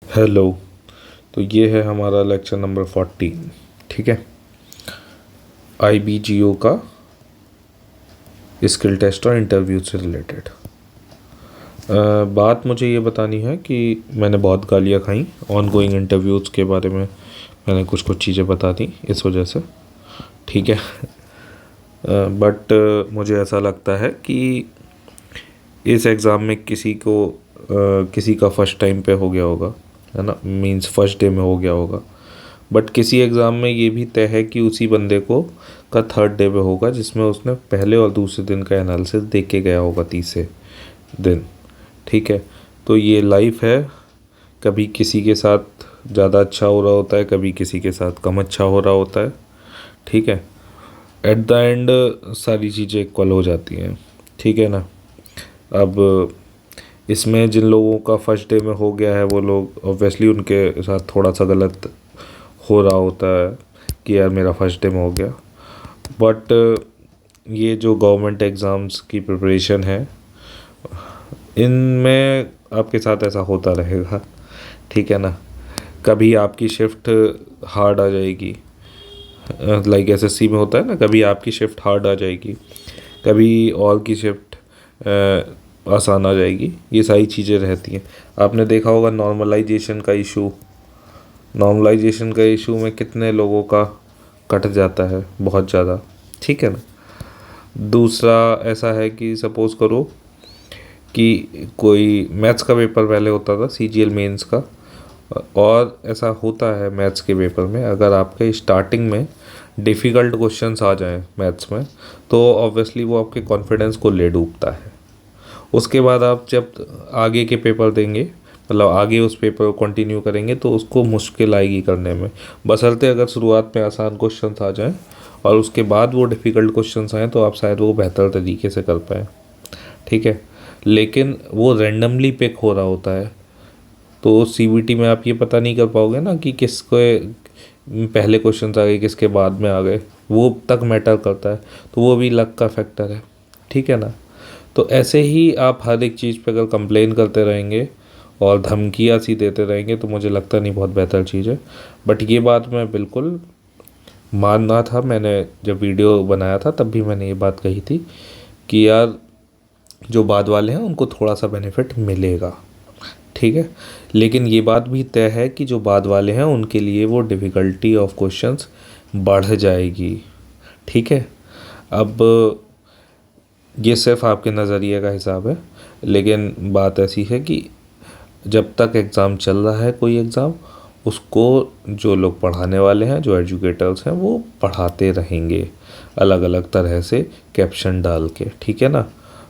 Hello. तो ये है हमारा लेक्चर नंबर 14। ठीक है, IBGO का स्किल टेस्ट और इंटरव्यू से रिलेटेड बात मुझे ये बतानी है कि मैंने बहुत गालियाँ खाई ऑन गोइंग इंटरव्यूज़ के बारे में। मैंने कुछ कुछ चीज़ें बता दी इस वजह से। ठीक है, बट मुझे ऐसा लगता है कि इस एग्ज़ाम में किसी का फ़र्स्ट टाइम पे हो गया होगा, है ना, मींस फर्स्ट डे में हो गया होगा। बट किसी एग्ज़ाम में ये भी तय है कि उसी बंदे को का थर्ड डे पे होगा जिसमें उसने पहले और दूसरे दिन का एनालिसिस देख के गया होगा तीसरे दिन। ठीक है, तो ये लाइफ है। कभी किसी के साथ ज़्यादा अच्छा हो रहा होता है, कभी किसी के साथ कम अच्छा हो रहा होता है। ठीक है, एट द एंड सारी चीज़ें इक्वल हो जाती हैं। ठीक है ना। अब इसमें जिन लोगों का फर्स्ट डे में हो गया है वो लोग ऑब्वियसली उनके साथ थोड़ा सा गलत हो रहा होता है कि यार मेरा फर्स्ट डे में हो गया। बट ये जो गवर्नमेंट एग्ज़ाम्स की प्रिपरेशन है इनमें आपके साथ ऐसा होता रहेगा। ठीक है ना। कभी आपकी शिफ्ट हार्ड आ जाएगी, लाइक SSC में होता है ना, कभी आपकी शिफ्ट हार्ड आ जाएगी, कभी और की शिफ्ट आसान आ जाएगी। ये सारी चीज़ें रहती हैं। आपने देखा होगा नॉर्मलाइजेशन का इशू में कितने लोगों का कट जाता है, बहुत ज़्यादा। ठीक है ना। दूसरा ऐसा है कि सपोज़ करो कि कोई मैथ्स का पेपर पहले होता था, CGL मेंस का, और ऐसा होता है मैथ्स के पेपर में अगर आपके स्टार्टिंग में डिफ़िकल्ट क्वेश्चंस आ जाएं मैथ्स में तो ऑब्वियसली वो आपके कॉन्फिडेंस को ले डूबता है। उसके बाद आप जब आगे के पेपर देंगे, मतलब आगे उस पेपर को कंटिन्यू करेंगे तो उसको मुश्किल आएगी करने में। बशर्ते अगर शुरुआत में आसान क्वेश्चंस आ जाएं और उसके बाद वो डिफ़िकल्ट क्वेश्चंस आएँ तो आप शायद वो बेहतर तरीके से कर पाएँ। ठीक है, लेकिन वो रैंडमली पिक हो रहा होता है तो CBT में आप ये पता नहीं कर पाओगे ना कि किसके पहले क्वेश्चन आ गए किसके बाद में आ गए। वो तक मैटर करता है, तो वो भी लक का फैक्टर है। ठीक है ना। तो ऐसे ही आप हर एक चीज़ पे अगर कंप्लेन करते रहेंगे और धमकियाँ सी देते रहेंगे तो मुझे लगता नहीं बहुत बेहतर चीज़ है। बट ये बात मैं बिल्कुल मानना था, मैंने जब वीडियो बनाया था तब भी मैंने ये बात कही थी कि यार जो बाद वाले हैं उनको थोड़ा सा बेनिफिट मिलेगा। ठीक है, लेकिन ये बात भी तय है कि जो बाद वाले हैं उनके लिए वो डिफ़िकल्टी ऑफ क्वेश्चंस बढ़ जाएगी। ठीक है। अब ये सिर्फ आपके नज़रिए का हिसाब है, लेकिन बात ऐसी है कि जब तक एग्ज़ाम चल रहा है कोई एग्ज़ाम, उसको जो लोग पढ़ाने वाले हैं, जो एजुकेटर्स हैं, वो पढ़ाते रहेंगे अलग अलग तरह से कैप्शन डाल के। ठीक है ना।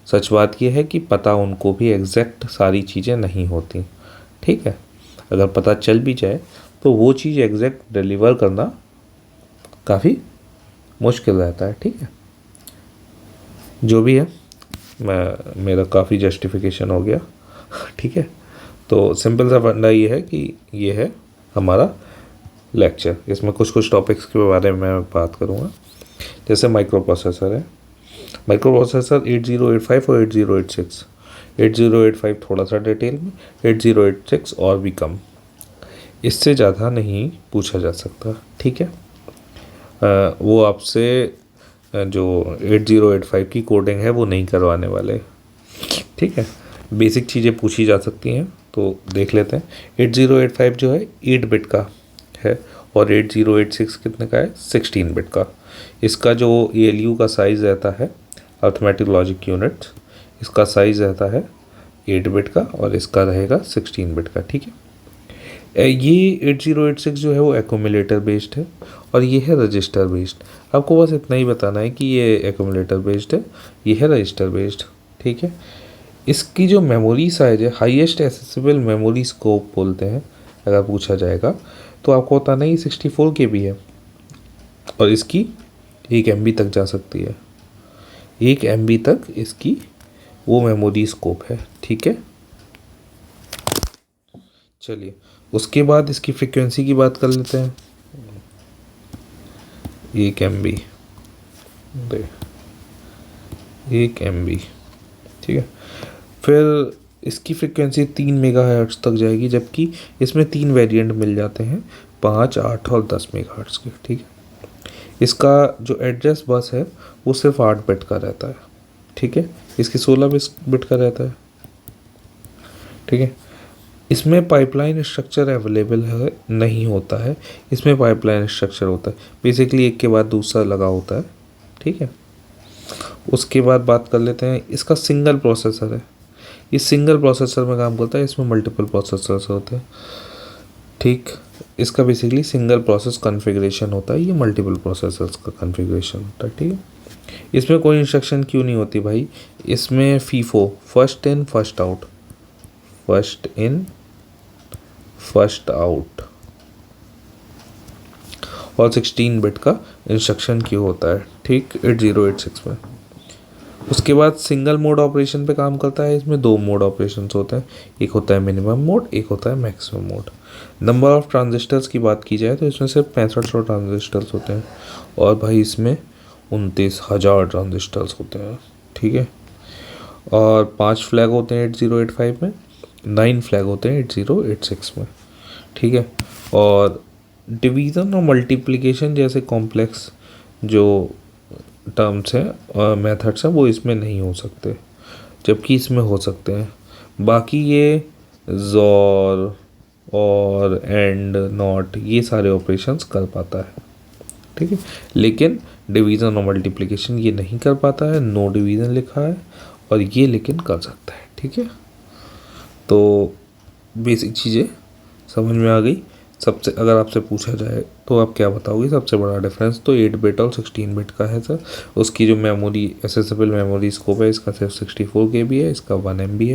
सच बात यह है कि पता उनको भी एग्जैक्ट सारी चीज़ें नहीं होती। ठीक है, अगर पता चल भी जाए तो वो चीज़ एग्जैक्ट डिलीवर करना काफ़ी मुश्किल रहता है। ठीक है, जो भी है, मेरा काफ़ी जस्टिफिकेशन हो गया। ठीक है, तो सिंपल सा फंडा ये है कि ये है हमारा लेक्चर। इसमें कुछ कुछ टॉपिक्स के बारे में मैं बात करूँगा। जैसे माइक्रो प्रोसेसर है, माइक्रो प्रोसेसर 8085 और 8086। 8085 थोड़ा सा डिटेल में, 8086 और भी कम, इससे ज़्यादा नहीं पूछा जा सकता। ठीक है, वो आपसे जो 8085 की कोडिंग है वो नहीं करवाने वाले। ठीक है, बेसिक चीज़ें पूछी जा सकती हैं तो देख लेते हैं। 8085 जो है 8 बिट का है और 8086 कितने का है, 16 बिट का। इसका जो ALU का साइज़ रहता है, अर्थमेटिक लॉजिक यूनिट, इसका साइज़ रहता है 8 बिट का और इसका रहेगा 16 बिट का। ठीक है, ये 8086 जो है वो एक्यूमुलेटर बेस्ड है और ये है रजिस्टर बेस्ड। आपको बस इतना ही बताना है कि ये एक्यूमुलेटर बेस्ड है, ये है रजिस्टर बेस्ड। ठीक है, इसकी जो मेमोरी साइज है, हाईएस्ट एक्सेसिबल मेमोरी स्कोप बोलते हैं अगर पूछा जाएगा, तो आपको बताना ही 64 KB है और इसकी 1 MB तक जा सकती है। 1 MB तक इसकी वो मेमोरी स्कोप है। ठीक है, चलिए उसके बाद इसकी फ्रिक्वेंसी की बात कर लेते हैं। 1 MB, 1 MB। ठीक है, फिर इसकी फ्रिक्वेंसी 3 मेगाहर्ट्ज़ तक जाएगी, जबकि इसमें 3 वेरिएंट मिल जाते हैं, 5, 8 और 10 मेगाहर्ट्ज़ के। ठीक है, इसका जो एड्रेस बस है वो सिर्फ 8 बिट का रहता है। ठीक है, इसकी 16 बिट का रहता है। ठीक है, इसमें पाइपलाइन स्ट्रक्चर अवेलेबल है नहीं होता है, इसमें पाइपलाइन स्ट्रक्चर होता है, बेसिकली एक के बाद दूसरा लगा होता है। ठीक है, उसके बाद बात कर लेते हैं, इसका सिंगल प्रोसेसर है, ये सिंगल प्रोसेसर में काम करता है, इसमें मल्टीपल प्रोसेसर्स होते हैं। ठीक, इसका बेसिकली सिंगल प्रोसेस कॉन्फ़िगरेशन होता है, ये मल्टीपल प्रोसेसर्स का कॉन्फ़िगरेशन होता है। ठीक है, इसमें कोई इंस्ट्रक्शन क्यों नहीं होती भाई, इसमें FIFO, first in first out, first in first out और 16 बिट का इंस्ट्रक्शन क्यों होता है। ठीक, 8086 में। उसके बाद सिंगल मोड ऑपरेशन पे काम करता है, इसमें 2 मोड ऑपरेशंस होते हैं, एक होता है मिनिमम मोड, एक होता है maximum mode. Number of transistors की बात की जाए तो इसमें सिर्फ 6500 ट्रांजिस्टर्स होते हैं, और भाई इसमें 29,000 ट्रांजिस्टर्स होते हैं। ठीक है, और 5 फ्लैग होते हैं 8085 में, 9 फ्लैग होते हैं 8086 में। ठीक है, और डिवीज़न और मल्टीप्लिकेशन जैसे कॉम्प्लेक्स जो टर्म्स हैं, मेथड्स हैं, वो इसमें नहीं हो सकते, जबकि इसमें हो सकते हैं। बाकी ये ज़ोर और एंड नॉट ये सारे ऑपरेशंस कर पाता है। ठीक है, लेकिन डिवीज़न और मल्टीप्लिकेशन ये नहीं कर पाता है, नो डिवीज़न लिखा है, और ये लेकिन कर सकता है। ठीक है, तो बेसिक चीज़ें समझ में आ गई। सबसे अगर आपसे पूछा जाए तो आप क्या बताओगे सबसे बड़ा डिफरेंस, तो 8 बिट और 16 बिट का है सर। उसकी जो मेमोरी एसेसिबल मेमोरी स्कोप है, इसका सिर्फ 64 KB है, इसका 1 MB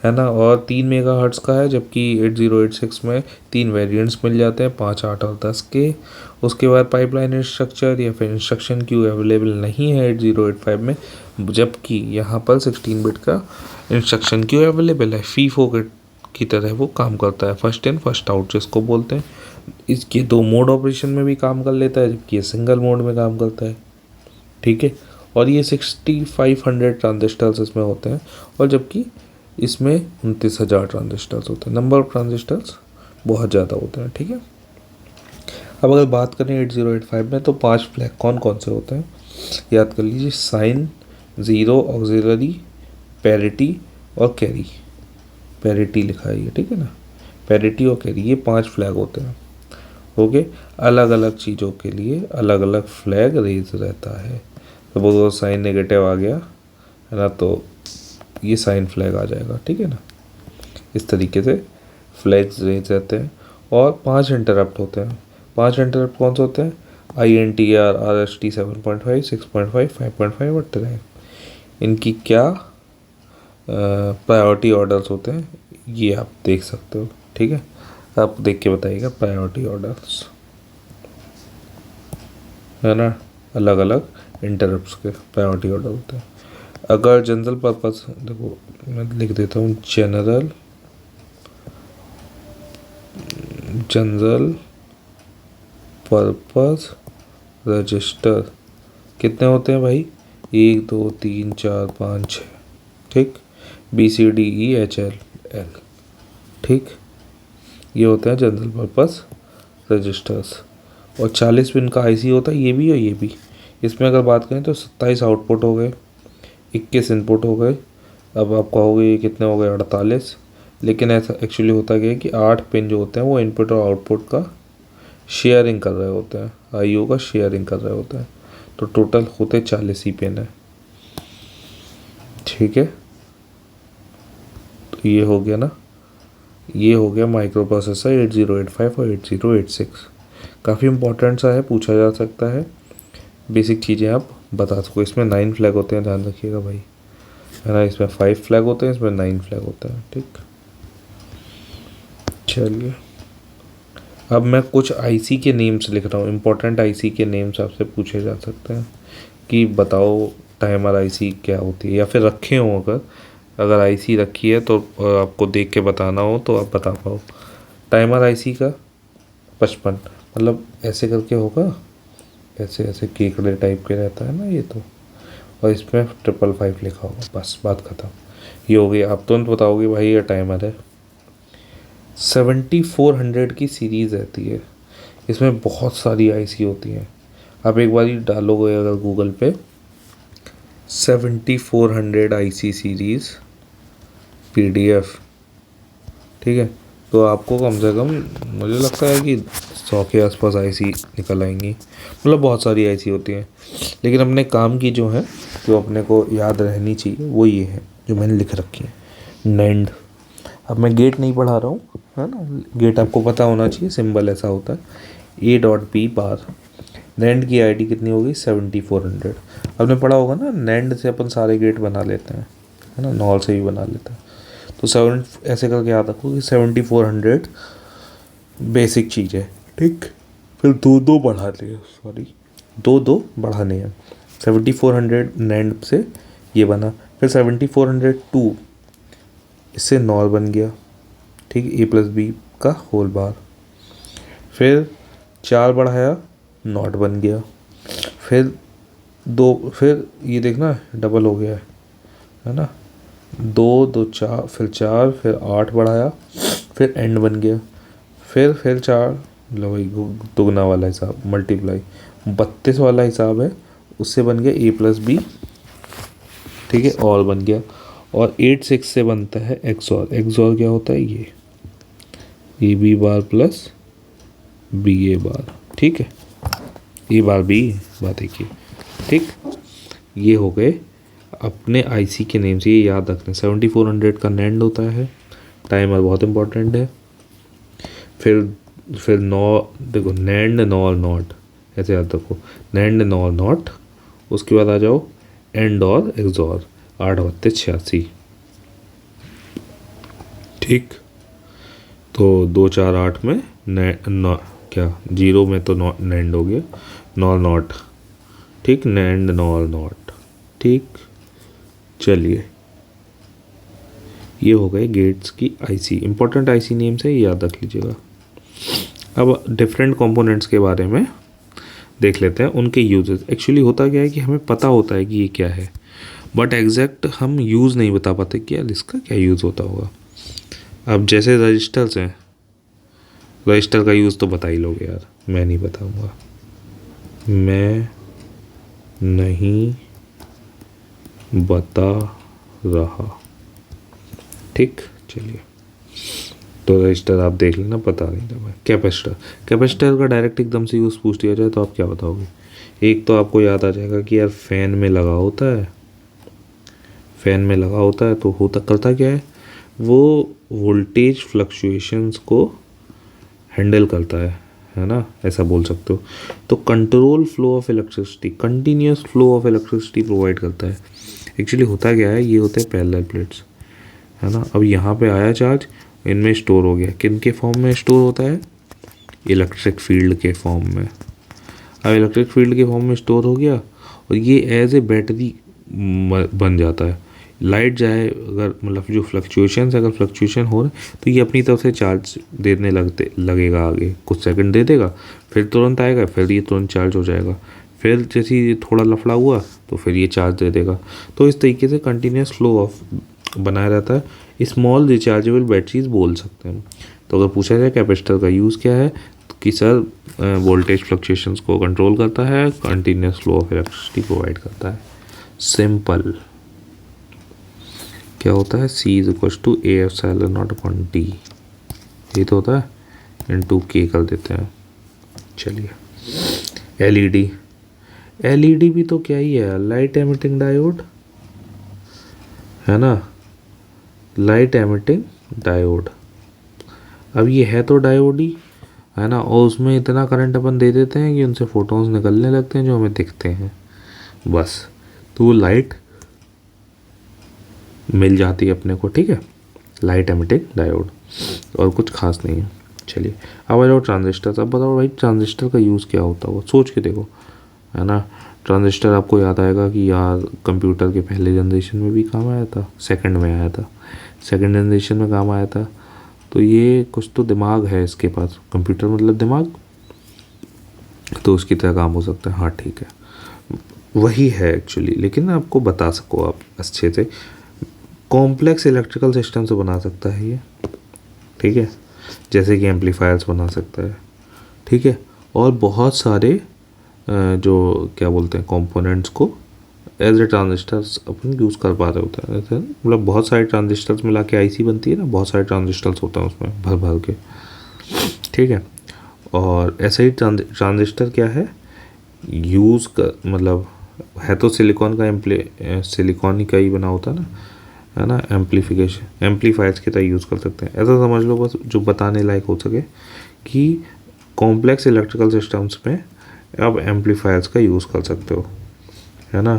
है ना, और 3 मेगाहर्ट्ज़ का है, जबकि 8086 में 3 वेरिएंट्स मिल जाते हैं, 5, 8 और 10 के। उसके बाद पाइपलाइन स्ट्रक्चर या फिर इंस्ट्रक्शन क्यू अवेलेबल नहीं है 8085 में, जबकि यहाँ पर 16 बिट का इंस्ट्रक्शन क्यू अवेलेबल है। फीफो की तरह वो काम करता है, फर्स्ट इन फर्स्ट आउट जिसको बोलते हैं। इसके 2 मोड ऑपरेशन में भी काम कर लेता है, जबकि ये सिंगल मोड में काम करता है। ठीक है, और ये 6500 ट्रांजिस्टर्स इसमें होते हैं, और जबकि इसमें 29,000 ट्रांजिस्टर्स होते हैं। नंबर ऑफ ट्रांजिस्टर्स बहुत ज़्यादा होते हैं। ठीक है, अब अगर बात करें 8085 में तो 5 फ्लैग कौन कौन से होते हैं, याद कर लीजिए, साइन, ज़ीरो, ऑक्सिलरी, पैरिटी और कैरी। पैरिटी लिखा है ये, ठीक है ना, पैरिटी और कैरी, ये 5 फ्लैग होते हैं। ओके, अलग अलग चीज़ों के लिए अलग अलग फ्लैग रेज रहता है। तो वो साइन नेगेटिव आ गया है ना, तो ये साइन फ्लैग आ जाएगा। ठीक है ना, इस तरीके से फ्लैग्स रेज रहते हैं, और 5 इंटरप्ट होते हैं। 5 इंटरप्ट कौन से होते हैं, INTR, RST 7.5, 6.5, 5.5 और 10। इनकी क्या प्रायोरिटी ऑर्डर्स होते हैं ये आप देख सकते हो। ठीक है, आप देख के बताइएगा प्रायोरिटी ऑर्डर्स, है ना, अलग अलग इंटरप्ट्स के प्रायोरिटी ऑर्डर होते हैं। अगर जनरल पर्पस, देखो मैं लिख देता हूँ, जनरल पर्पस रजिस्टर कितने होते हैं भाई, 1, 2, 3, 4, 5, 6। ठीक, BCDEHLL। ठीक, ये होते हैं जनरल पर्पस रजिस्टर्स, और 40 पिन का IC होता है, ये भी और ये भी। इसमें अगर बात करें तो 27 आउटपुट हो गए, 21 इनपुट हो गए। अब आप कहोगे ये कितने हो गए, 48। लेकिन ऐसा एक्चुअली होता क्या है कि 8 पिन जो होते हैं वो इनपुट और आउटपुट का शेयरिंग कर रहे होते हैं, IO का शेयरिंग कर रहे होते हैं, तो टोटल होते 40 ही पिन है। ठीक है, तो ये हो गया ना, ये हो गया माइक्रो प्रोसेसर 8085 और 8086। काफ़ी इंपॉर्टेंट सा है, पूछा जा सकता है, बेसिक चीज़ें आप बता सको। इसमें 9 फ्लैग होते हैं, ध्यान रखिएगा भाई, है ना, इसमें 5 फ्लैग होते हैं, इसमें 9 फ्लैग होता है। ठीक, चलिए अब मैं कुछ IC के नेम्स लिख रहा हूँ, इम्पोर्टेंट IC के नेम्स आपसे पूछे जा सकते हैं कि बताओ टाइमर IC क्या होती है, या फिर रखे हों, अगर IC रखी है तो आपको देख के बताना हो तो आप बता पाओ। टाइमर IC का 55, मतलब ऐसे करके होगा, ऐसे ऐसे केकड़े टाइप के रहता है ना ये तो, और इसमें 555 लिखा होगा, बस बात ख़त्म। ये हो गई, आप तुरंत बताओगे भाई ये टाइमर है। 7400 की सीरीज़ रहती है, इसमें बहुत सारी आईसी होती हैं। आप एक बार ही डालोगे अगर गूगल पे 7400 आईसी सीरीज़ पीडीएफ, ठीक है, तो आपको कम से कम मुझे लगता है कि 100 के आसपास आईसी निकल आएंगी। मतलब बहुत सारी आईसी होती हैं, लेकिन अपने काम की जो है, जो अपने को याद रहनी चाहिए वो ये है जो मैंने लिख रखी है, नैंड। अब मैं गेट नहीं पढ़ा रहा हूँ, है ना, गेट आपको पता होना चाहिए, सिंबल ऐसा होता है A.P बार। नैंड की आईडी कितनी होगी 7400। आपने पढ़ा होगा ना, नैंड से अपन सारे गेट बना लेते हैं, है ना, नॉल से भी बना लेते हैं। तो 7 ऐसे करके याद रखो कि 7400 बेसिक चीज़ है, ठीक। फिर दो बढ़ाने हैं, सॉरी, दो बढ़ाने हैं। 7400 नैंड से ये बना, फिर 7402 इससे नॉल बन गया, ठीक, A+B का होल बार। फिर 4 बढ़ाया, नॉट बन गया। फिर ये देखना डबल हो गया है ना, 2 4, फिर 4, फिर 8 बढ़ाया, फिर एंड बन गया। फिर 4, लो भाई दुगना वाला हिसाब, मल्टीप्लाई 32 वाला हिसाब है, उससे बन गया A+B, ठीक है, और बन गया। और 8 6 से बनता है XOR। XOR क्या होता है, ये AB बार प्लस BA बार, ठीक है, A बार B बात एक ही, ठीक। ये हो गए अपने आईसी के नेम से, ये याद रखना। 7400 का नैंड होता है, टाइमर बहुत इंपॉर्टेंट है। फिर देखो नैंड नॉर नॉट, ऐसे याद रखो, नैंड नॉर नॉट। उसके बाद आ जाओ एंड और एक्सॉर, 8 बत्ते 86, ठीक। तो 2 4 8 में क्या 0 में तो नैंड हो गया, नॉर नॉट, ठीक, नैंड नॉर नॉट, ठीक। चलिए, ये हो गए गेट्स की आईसी, इंपॉर्टेंट आईसी नेम से याद रख लीजिएगा। अब डिफरेंट कंपोनेंट्स के बारे में देख लेते हैं, उनके यूजेस। एक्चुअली होता क्या है कि हमें पता होता है कि ये क्या है, बट एग्जैक्ट हम यूज़ नहीं बता पाते कि यार इसका क्या यूज़ होता होगा। अब जैसे रजिस्टर्स हैं, रजिस्टर का यूज़ तो बता ही लोगे यार, मैं नहीं बताऊँगा, मैं नहीं बता रहा, ठीक। चलिए, तो रजिस्टर आप देख लेना, पता नहीं था मैं। कैपेसिटर का डायरेक्ट एकदम से यूज़ पूछ दिया जाए तो आप क्या बताओगे। एक तो आपको याद आ जाएगा कि यार फ़ैन में लगा होता है, फ़ैन में लगा होता है तो होता करता क्या है, वो वोल्टेज फ्लक्चुएशंस को हैंडल करता है ना, ऐसा बोल सकते हो। तो control flow of electricity, continuous flow of electricity provide करता है। एक्चुअली होता क्या है, ये होते हैं पैरेलल प्लेट्स, है ना। अब यहाँ पे आया चार्ज, इनमें स्टोर हो गया, किन के फॉर्म में स्टोर होता है, इलेक्ट्रिक फील्ड के फॉर्म में। अब इलेक्ट्रिक फील्ड के फॉर्म में स्टोर हो गया और ये एज ए बैटरी बन जाता है। लाइट जाए अगर, मतलब जो फ्लक्चुएशन अगर फ्लक्चुएशन हो रहा है तो ये अपनी तरफ से चार्ज देने लगेगा, आगे कुछ सेकंड दे देगा, फिर तुरंत आएगा, फिर ये तुरंत चार्ज हो जाएगा, फिर जैसे ही थोड़ा लफड़ा हुआ तो फिर ये चार्ज दे देगा। तो इस तरीके से कंटिन्यूस फ्लो ऑफ बनाया रहता है। स्मॉल रिचार्जेबल बैटरीज बोल सकते हैं। तो अगर पूछा जाए कैपेसिटर का यूज़ क्या है, तो कि सर वोल्टेज फ्लक्चुएशंस को कंट्रोल करता है, continuous flow of electricity provide करता है। सिंपल क्या होता है, C = A/0/D, ये तो होता है, इनटू K कर देते हैं। चलिए, एलईडी भी तो क्या ही है, लाइट एमिटिंग डायोड, है ना, लाइट एमिटिंग डायोड। अब ये है तो डायोड ही, है ना, और उसमें इतना करंट अपन दे देते हैं कि उनसे फोटोन्स निकलने लगते हैं जो हमें दिखते हैं, बस। तो वो लाइट मिल जाती है अपने को, ठीक है, लाइट एमिटिंग डायोड, और कुछ खास नहीं है। चलिए, अब आ जाओ ट्रांजिस्टर। अब बताओ भाई ट्रांजिस्टर का यूज़ क्या होता होगा, सोच के देखो, है ना। ट्रांजिस्टर आपको याद आएगा कि यार कंप्यूटर के पहले जनरेशन में भी काम आया था, सेकंड में आया था, सेकंड जनरेशन में काम आया था। तो ये कुछ तो दिमाग है इसके पास, कंप्यूटर मतलब दिमाग, तो उसकी तरह काम हो सकता है। हाँ ठीक है, वही है एक्चुअली, लेकिन आपको बता सको आप अच्छे से। कॉम्प्लेक्स इलेक्ट्रिकल सिस्टम से बना सकता है ये, ठीक है, जैसे कि एम्पलीफायर्स बना सकता है, ठीक है, और बहुत सारे जो क्या बोलते हैं कंपोनेंट्स को एज ए ट्रांजिस्टर्स अपन यूज़ कर पा रहे होते हैं। जैसे मतलब बहुत सारे ट्रांजिस्टर्स मिला के आईसी बनती है ना, बहुत सारे ट्रांजिस्टर्स होते हैं उसमें भर भर के, ठीक है। और ऐसे ही ट्रांजिस्टर क्या है, यूज़ का मतलब है तो सिलिकॉन का सिलिकॉन का ही बना होता है ना, एम्पलीफिकेशन एम्पलीफायर्स की तरह यूज़ कर सकते हैं। ऐसा समझ लो बस, जो बताने लायक हो सके कि कॉम्प्लेक्स इलेक्ट्रिकल सिस्टम्स में आप एम्पलीफायर्स का यूज़ कर सकते हो, है ना,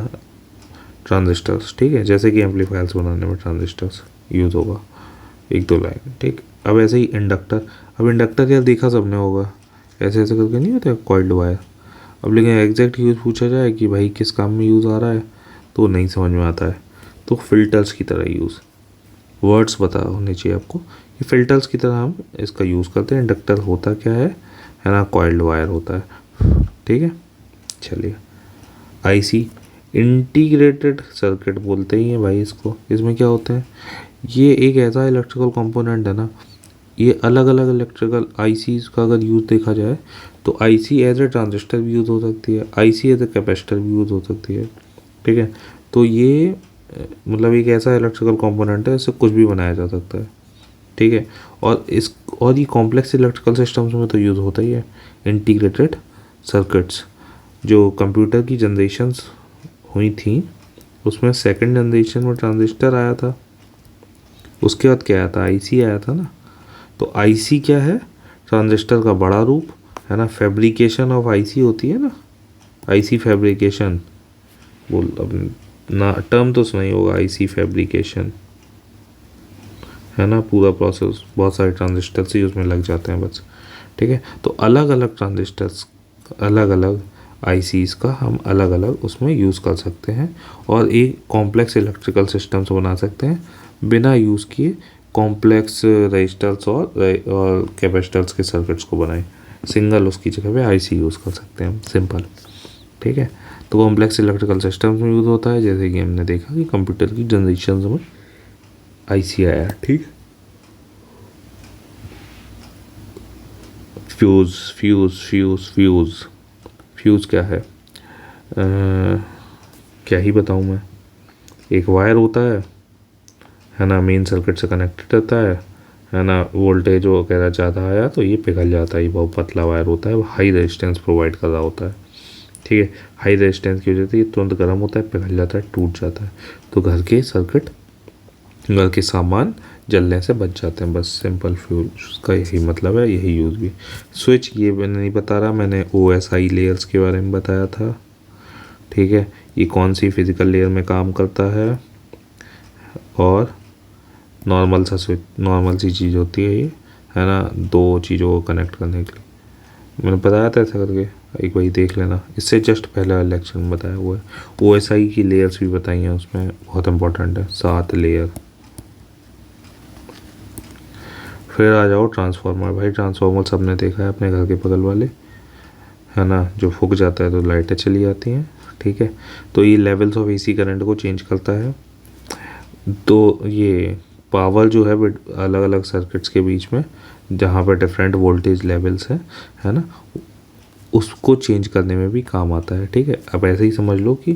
ट्रांजिस्टर्स, ठीक है, जैसे कि एम्पलीफायर्स बनाने में ट्रांजिस्टर्स यूज़ होगा, एक दो लाइन, ठीक। अब ऐसे ही इंडक्टर, अब इंडक्टर यार देखा सबने होगा, ऐसे ऐसे करके नहीं होता कॉइल्ड वायर। अब लेकिन एग्जैक्ट यूज़ पूछा जाए कि भाई किस काम में यूज़ आ रहा है, तो नहीं समझ में आता है। तो फिल्टर्स की तरह यूज़, वर्ड्स पता होने चाहिए आपको कि फिल्टर्स की तरह हम इसका यूज़ करते हैं। इंडक्टर होता क्या है ना, कॉइल्ड वायर होता है, ठीक है। चलिए, आईसी इंटीग्रेटेड सर्किट बोलते ही हैं भाई इसको। इसमें क्या होते हैं, ये एक ऐसा इलेक्ट्रिकल कंपोनेंट है ना, ये अलग अलग इलेक्ट्रिकल आईसीज का अगर यूज़ देखा जाए तो आईसी एज ए ट्रांजिस्टर भी यूज़ हो सकती है, आईसी एज ए कैपेसिटर भी यूज़ हो सकती है, ठीक है। तो ये मतलब एक ऐसा इलेक्ट्रिकल कंपोनेंट है, इससे कुछ भी बनाया जा सकता है, ठीक है। और ये कॉम्प्लेक्स इलेक्ट्रिकल सिस्टम्स में तो यूज़ होता ही है। इंटीग्रेटेड सर्किट्स, जो कंप्यूटर की जनरेशन्स हुई थी उसमें सेकंड जनरेशन में ट्रांजिस्टर आया था, उसके बाद क्या आया था, आईसी आया था ना। तो आईसी क्या है, ट्रांजिस्टर का बड़ा रूप, है ना, फैब्रिकेशन ऑफ आईसी होती है ना, आईसी फैब्रिकेशन बोल, अब ना टर्म तो सुना ही होगा, आईसी फैब्रिकेशन, है ना, पूरा प्रोसेस, बहुत सारे ट्रांजिस्टर्स ही उसमें लग जाते हैं बस, ठीक है। तो अलग अलग ट्रांजिस्टर्स, अलग अलग आईसीज का हम अलग अलग उसमें यूज़ कर सकते हैं और एक कॉम्प्लेक्स इलेक्ट्रिकल सिस्टम्स बना सकते हैं बिना यूज़ किए कॉम्प्लेक्स रजिस्टर्स और कैपेसिटर्स के सर्किट्स को बनाए। सिंगल उसकी जगह पे आईसी यूज़ कर सकते हैं, सिंपल, ठीक है। तो कॉम्प्लेक्स इलेक्ट्रिकल सिस्टम्स में यूज़ होता है, जैसे कि हमने देखा कि कंप्यूटर की जनरेशन में आईसी आया, ठीक। Fuse fuse fuse fuse fuse क्या क्या ही बताऊँ मैं। एक वायर होता है ना, मेन सर्किट से कनेक्टेड रहता है ना, वोल्टेज वगैरह ज़्यादा आया तो ये पिघल जाता है, ये बहुत पतला वायर होता है, वो हाई रेजिस्टेंस प्रोवाइड कर रहा होता है, ठीक है। हाई रेजिस्टेंस की वजह से ये तुरंत गर्म होता है, पिघल जाता है, टूट जाता है, तो घर के सर्किट, घर के सामान जलने से बच जाते हैं, बस सिंपल फ्यूज़ का यही मतलब है, यही यूज़ भी। स्विच ये मैंने नहीं बता रहा, मैंने OSI लेयर्स के बारे में बताया था, ठीक है, ये कौन सी फिज़िकल लेयर में काम करता है। और नॉर्मल सा स्विच, नॉर्मल सी चीज़ होती है ये, है ना, दो चीज़ों को कनेक्ट करने के लिए मैंने बताया था ऐसा करके, एक बार देख लेना, इससे जस्ट पहले वाले लेक्चर में बताया हुआ है। OSI की लेयर्स भी बताई हैं उसमें, बहुत इंपॉर्टेंट है, 7 लेयर। फिर आ जाओ ट्रांसफार्मर, भाई ट्रांसफार्मर सबने देखा है अपने घर के बगल वाले, है ना, जो फूक जाता है तो लाइटें चली जाती हैं, ठीक है। तो ये लेवल्स ऑफ AC करंट को चेंज करता है। तो ये पावर जो है अलग अलग सर्किट्स के बीच में जहाँ पर डिफरेंट वोल्टेज लेवल्स हैं, है ना, उसको चेंज करने में भी काम आता है, ठीक है। अब ऐसे ही समझ लो कि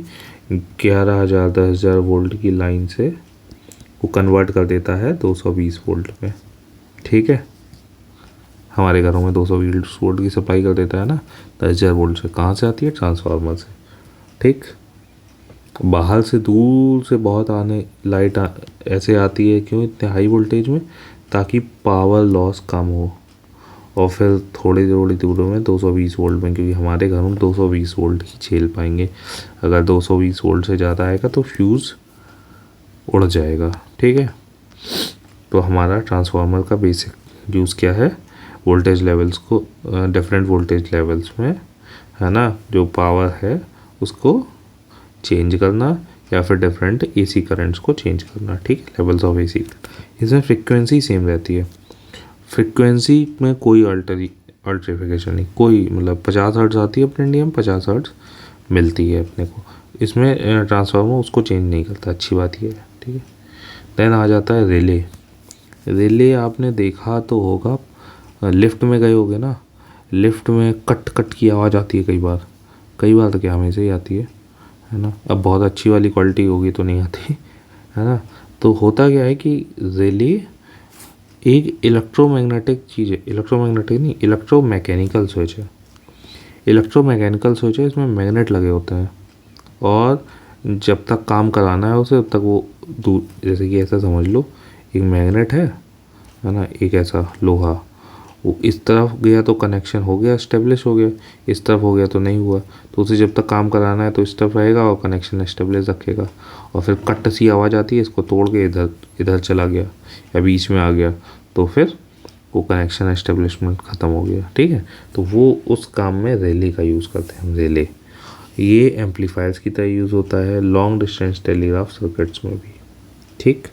11,000 10,000 वोल्ट की लाइन से वो कन्वर्ट कर देता है 220 वोल्ट में, ठीक है। हमारे घरों में 220 वोल्ट की सप्लाई कर देता है ना, 10,000 वोल्ट से कहाँ से आती है, ट्रांसफार्मर से, ठीक। बाहर से दूर से बहुत आने लाइट ऐसे आती है, क्यों, इतने हाई वोल्टेज में, ताकि पावर लॉस कम हो। और फिर थोड़ी थोड़ी दूरों में 220 वोल्ट में, क्योंकि हमारे घर में 220 वोल्ट ही झेल पाएंगे, अगर 220 वोल्ट से ज़्यादा आएगा तो फ्यूज़ उड़ जाएगा, ठीक है। तो हमारा ट्रांसफार्मर का बेसिक यूज़ क्या है, वोल्टेज लेवल्स को डिफरेंट वोल्टेज लेवल्स में, है ना, जो पावर है उसको चेंज करना, या फिर डिफरेंट AC करंट्स को चेंज करना, ठीक है, लेवल्स ऑफ AC। इसमें फ्रिक्वेंसी सेम रहती है, फ्रिक्वेंसी में कोई अल्टरिफिकेशन नहीं, कोई मतलब 50 हर्ट्ज़ आती है अपने इंडिया में, 50 हर्ट्ज़ मिलती है अपने को, इसमें ट्रांसफार्मर उसको चेंज नहीं करता, अच्छी बात ये है, ठीक है। देन आ जाता है रिले। रिले आपने देखा तो होगा, लिफ्ट में गए होगे ना, लिफ्ट में कट कट की आवाज़ आती है कई बार तो क्या हमेशा ही आती है ना। अब बहुत अच्छी वाली क्वालिटी होगी तो नहीं आती है ना। तो होता क्या है कि रिले एक इलेक्ट्रोमैग्नेटिक चीज़ है, इलेक्ट्रोमैग्नेटिक नहीं, इलेक्ट्रोमैकेनिकल स्विच है। इलेक्ट्रोमैकेनिकल स्विच है, इसमें मैग्नेट लगे होते हैं और जब तक काम कराना है उसे तब तक वो दूर, जैसे कि ऐसा समझ लो एक मैग्नेट है ना, एक ऐसा लोहा, वो इस तरफ गया तो कनेक्शन हो गया, इस्टेब्लिश हो गया, इस तरफ हो गया तो नहीं हुआ, तो उसे जब तक काम कराना है तो इस तरफ रहेगा और कनेक्शन इस्टेब्लिश रखेगा। और फिर कट सी आवाज़ आती है, इसको तोड़ के इधर चला गया या बीच में आ गया तो फिर वो कनेक्शन इस्टेब्लिशमेंट ख़त्म हो गया। ठीक है, तो वो उस काम में रिले का यूज़ करते हैं हम, रिले। ये एम्पलीफायर्स की तरह यूज़ होता है लॉन्ग डिस्टेंस टेलीग्राफ सर्किट्स में भी। ठीक,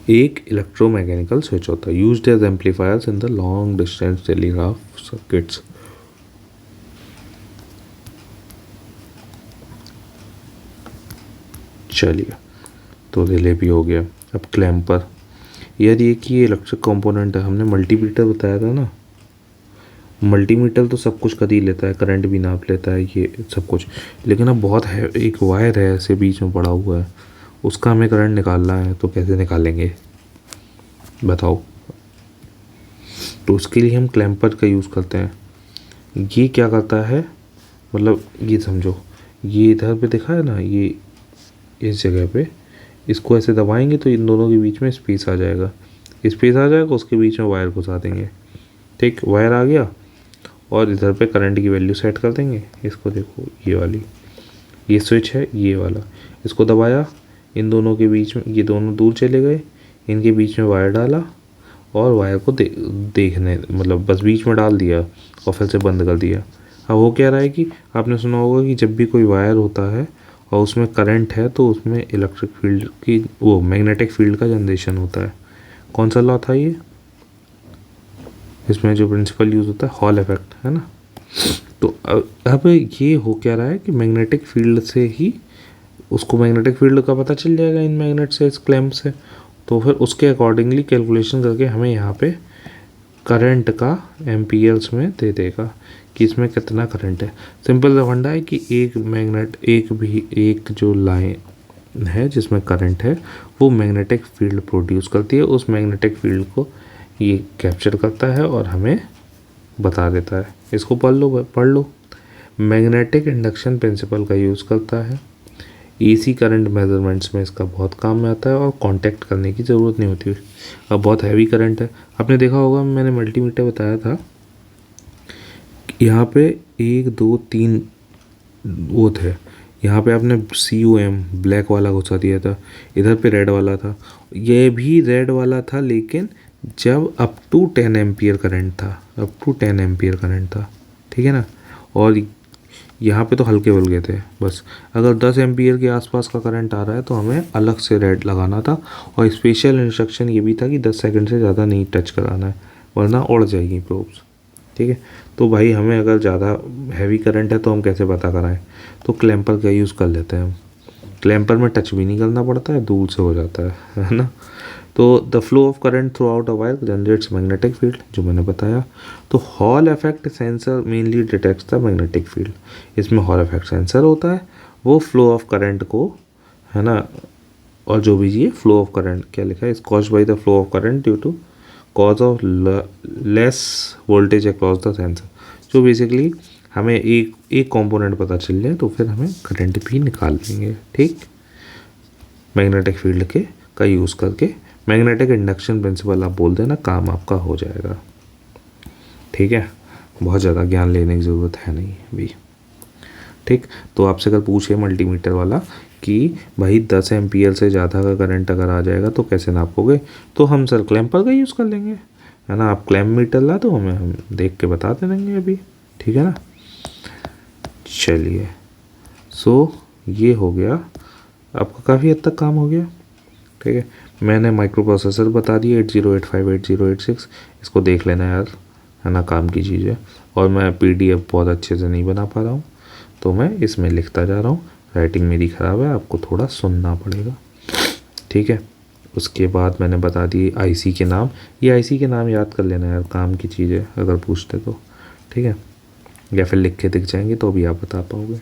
एक इलेक्ट्रोमैकेनिकल स्विच होता है used as amplifiers in the long distance telegraph circuits. चलिए, तो रिले भी हो गया। अब क्लैम्पर, यार ये कि ये इलेक्ट्रिक कंपोनेंट है, हमने मल्टीमीटर बताया था ना। मल्टीमीटर तो सब कुछ कर ही लेता है, करंट भी नाप लेता है, ये सब कुछ। लेकिन अब बहुत है, एक वायर है ऐसे बीच में पड़ा हुआ है, उसका हमें करंट निकालना है, तो कैसे निकालेंगे बताओ। तो उसके लिए हम क्लैम्पर का यूज़ करते हैं। ये क्या करता है, मतलब ये समझो, ये इधर पे दिखा है ना, ये इस जगह पे इसको ऐसे दबाएंगे तो इन दोनों के बीच में स्पेस आ जाएगा, स्पेस आ जाएगा, उसके बीच में वायर घुसा देंगे। ठीक, वायर आ गया और इधर पे करंट की वैल्यू सेट कर देंगे। इसको देखो, ये वाली, ये स्विच है ये वाला, इसको दबाया, इन दोनों के बीच में, ये दोनों दूर चले गए, इनके बीच में वायर डाला और वायर को देखने, मतलब बस बीच में डाल दिया और फिर से बंद कर दिया। अब वो कह रहा है कि आपने सुना होगा कि जब भी कोई वायर होता है और उसमें करंट है तो उसमें इलेक्ट्रिक फील्ड की, वो मैग्नेटिक फील्ड का जनरेशन होता है। कौन सा लॉ था ये, इसमें जो प्रिंसिपल यूज़ होता है हॉल इफेक्ट, है ना। तो अब ये हो क्या रहा है कि मैग्नेटिक फील्ड से ही उसको मैग्नेटिक फील्ड का पता चल जाएगा इन मैग्नेट से, इस क्लैम्प से, तो फिर उसके अकॉर्डिंगली कैलकुलेशन करके हमें यहाँ पे करंट का एम्पियर्स में दे देगा कि इसमें कितना करंट है। सिंपल सा फंडा है कि एक मैग्नेट, एक जो लाइन है जिसमें करंट है वो मैग्नेटिक फील्ड प्रोड्यूस करती है, उस मैग्नेटिक फील्ड को ये कैप्चर करता है और हमें बता देता है। इसको पढ़ लो। मैग्नेटिक इंडक्शन प्रिंसिपल का यूज़ करता है, एसी करंट मेजरमेंट्स में इसका बहुत काम में आता है और कांटेक्ट करने की ज़रूरत नहीं होती। अब बहुत हैवी करंट है, आपने देखा होगा, मैंने मल्टीमीटर बताया था, यहाँ पे 1 2 3 वो थे, यहाँ पे आपने COM ब्लैक वाला घुसा दिया था, इधर पे रेड वाला था, ये भी रेड वाला था, लेकिन जब अप टू 10 एम्पियर करंट था, अप टू 10 एम्पियर करंट था, ठीक है ना। और यहाँ पे तो हल्के बुल्के थे, बस अगर 10 एम्पियर के आसपास का करंट आ रहा है तो हमें अलग से रेड लगाना था। और स्पेशल इंस्ट्रक्शन ये भी था कि 10 सेकंड से ज़्यादा नहीं टच कराना है वरना उड़ जाएगी प्रोब्स। ठीक है, तो भाई हमें अगर ज़्यादा हैवी करंट है तो हम कैसे पता कराएं, तो क्लैम्पर का यूज़ कर लेते हैं हम। क्लैम्पर में टच भी नहीं करना पड़ता है, दूर से हो जाता है ना। तो the flow of current through out a wire generates magnetic field, जो मैंने बताया। तो hall effect sensor mainly detects the magnetic field, इसमें हॉल इफेक्ट सेंसर होता है, वो फ्लो ऑफ करंट को, है ना, और जो भी ये फ्लो ऑफ करंट क्या लिखा है, is caused by the flow of current due to cause of less voltage across the sensor. जो बेसिकली हमें एक कंपोनेंट पता चल जाए तो फिर हमें करंट भी निकाल लेंगे। ठीक, मैग्नेटिक फील्ड के का यूज़ करके मैग्नेटिक इंडक्शन प्रिंसिपल आप बोल देना, काम आपका हो जाएगा। ठीक है, बहुत ज़्यादा ज्ञान लेने की ज़रूरत है नहीं अभी। ठीक, तो आपसे अगर पूछे मल्टीमीटर वाला कि भाई 10 एम्पियर से ज़्यादा का करंट अगर आ जाएगा तो कैसे नापोगे, तो हम सर क्लैम्पर का यूज़ कर लेंगे, है ना। आप क्लैम्प मीटर ला दो हमें, हम देख के बता देंगे अभी। ठीक है ना। चलिए, सो ये हो गया, आपका काफ़ी हद तक काम हो गया। ठीक है, मैंने माइक्रो प्रोसेसर बता दिए 8085 8086, इसको देख लेना यार, है ना, काम की चीज़ है। और मैं PDF बहुत अच्छे से नहीं बना पा रहा हूँ तो मैं इसमें लिखता जा रहा हूँ, राइटिंग मेरी ख़राब है, आपको थोड़ा सुनना पड़ेगा। ठीक है। उसके बाद मैंने बता दिए आईसी के नाम, ये आईसी के नाम याद कर लेना यार, काम की चीज़ है अगर पूछते तो, ठीक है, या फिर लिख के दिख जाएंगे तो भी आप बता पाओगे।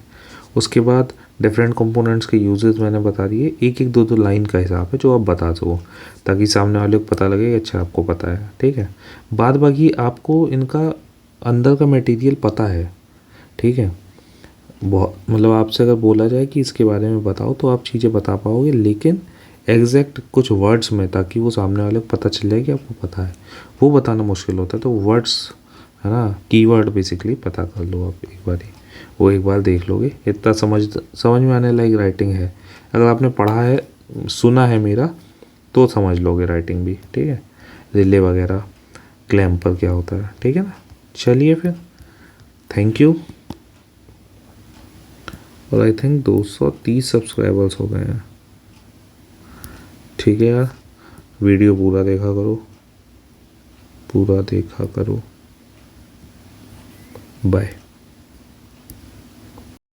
उसके बाद डिफरेंट कंपोनेंट्स के यूजेस मैंने बता दिए, एक एक दो दो लाइन का हिसाब है जो आप बता सको, ताकि सामने वाले को पता लगे कि अच्छा आपको पता है, ठीक है। बाद बाकी आपको इनका अंदर का मटेरियल पता है, ठीक है। बहुत मतलब आपसे अगर बोला जाए कि इसके बारे में बताओ तो आप चीज़ें बता पाओगे, लेकिन एग्जैक्ट कुछ वर्ड्स में, ताकि वो सामने वाले को पता चल जाए कि आपको पता है, वो बताना मुश्किल होता है। तो वर्ड्स है ना, कीवर्ड बेसिकली पता कर लो आप एक बार ही, वो एक बार देख लोगे, इतना समझ में आने लायक राइटिंग है। अगर आपने पढ़ा है, सुना है मेरा, तो समझ लोगे राइटिंग भी, ठीक है। रिले वगैरह, क्लैम्पर क्या होता है, ठीक है ना। चलिए फिर, थैंक यू। और आई थिंक 230 सब्सक्राइबर्स हो गए हैं, ठीक है यार। वीडियो पूरा देखा करो, पूरा देखा करो। बाय।